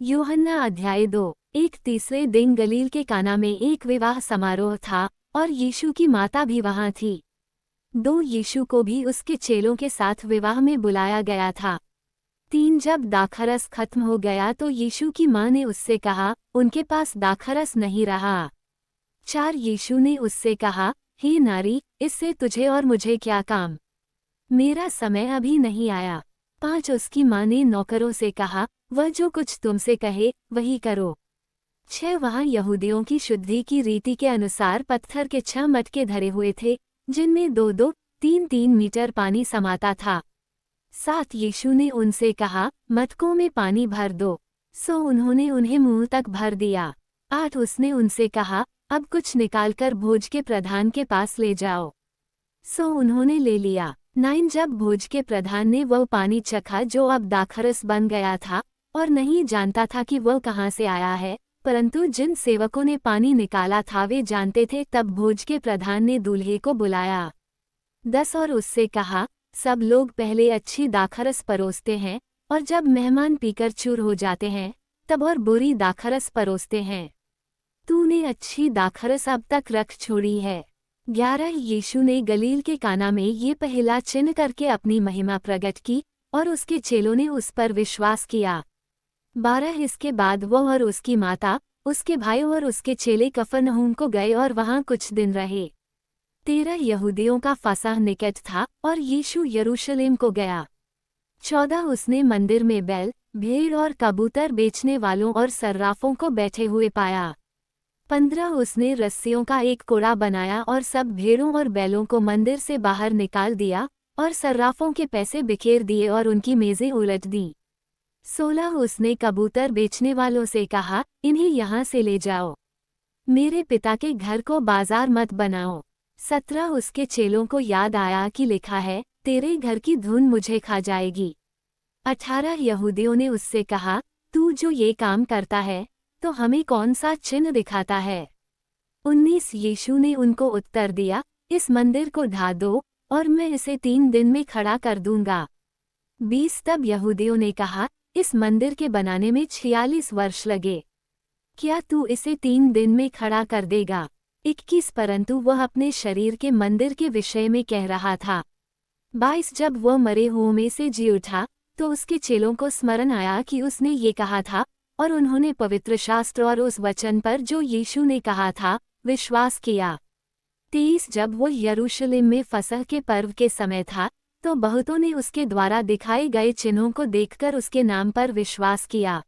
यूहन्ना अध्याय 2। एक तीसरे दिन गलील के काना में एक विवाह समारोह था और यीशु की माता भी वहां थी। यीशु को भी उसके चेलों के साथ विवाह में बुलाया गया था। जब दाखरस खत्म हो गया तो यीशु की मां ने उससे कहा, उनके पास दाखरस नहीं रहा। यीशु ने उससे कहा, हे नारी, इससे तुझे और मुझे क्या काम? मेरा समय अभी नहीं आया। उसकी मां ने नौकरों से कहा, वह जो कुछ तुमसे कहे वही करो। वहां यहूदियों की शुद्धि की रीति के अनुसार पत्थर के 6 मटके धरे हुए थे, जिनमें 2-2, 3-3 मीटर पानी समाता था। यीशु ने उनसे कहा, मटकों में पानी भर दो। उन्होंने उन्हें मुंह तक भर दिया। उसने उनसे कहा, अब कुछ निकालकर भोज के प्रधान के पास ले जाओ। उन्होंने ले लिया। जब भोज के प्रधान ने वह पानी चखा जो अब दाखरस बन गया था और नहीं जानता था कि वह कहाँ से आया है, परंतु जिन सेवकों ने पानी निकाला था वे जानते थे, तब भोज के प्रधान ने दूल्हे को बुलाया। और उससे कहा, सब लोग पहले अच्छी दाखरस परोसते हैं और जब मेहमान पीकर चूर हो जाते हैं तब और बुरी दाखरस परोसते हैं। तूने अच्छी दाखरस अब तक रख छोड़ी है। यीशु ने गलील के काना में ये पहला चिन्ह करके अपनी महिमा प्रकट की और उसके चेलों ने उस पर विश्वास किया। इसके बाद वह और उसकी माता, उसके भाई और उसके चेले कफरनहूम को गए और वहां कुछ दिन रहे। 13 यहूदियों का फसह निकट था और यीशु यरूशलेम को गया। 14 उसने मंदिर में बैल, भेड़ और कबूतर बेचने वालों और सर्राफों को बैठे हुए पाया। 15 उसने रस्सियों का एक कोड़ा बनाया और सब भेड़ों और बैलों को मंदिर से बाहर निकाल दिया और सर्राफों के पैसे बिखेर दिए और उनकी मेजें उलट दी। 16 उसने कबूतर बेचने वालों से कहा, इन्हें यहाँ से ले जाओ, मेरे पिता के घर को बाजार मत बनाओ। 17 उसके चेलों को याद आया कि लिखा है, तेरे घर की धुन मुझे खा जाएगी। 18 यहूदियों ने उससे कहा, तू जो ये काम करता है तो हमें कौन सा चिन्ह दिखाता है? 19 यीशु ने उनको उत्तर दिया, इस मंदिर को ढा दो और मैं इसे 3 दिन में खड़ा कर दूंगा। 20 तब यहूदियों ने कहा, इस मंदिर के बनाने में 46 वर्ष लगे, क्या तू इसे 3 दिन में खड़ा कर देगा? 21 परंतु वह अपने शरीर के मंदिर के विषय में कह रहा था। 22 जब वह मरे हुओं में से जी उठा तो उसके चेलों को स्मरण आया कि उसने ये कहा था और उन्होंने पवित्र शास्त्र और उस वचन पर जो यीशु ने कहा था विश्वास किया। 23 जब वो यरूशलेम में फसह के पर्व के समय था तो बहुतों ने उसके द्वारा दिखाए गए चिन्हों को देखकर उसके नाम पर विश्वास किया।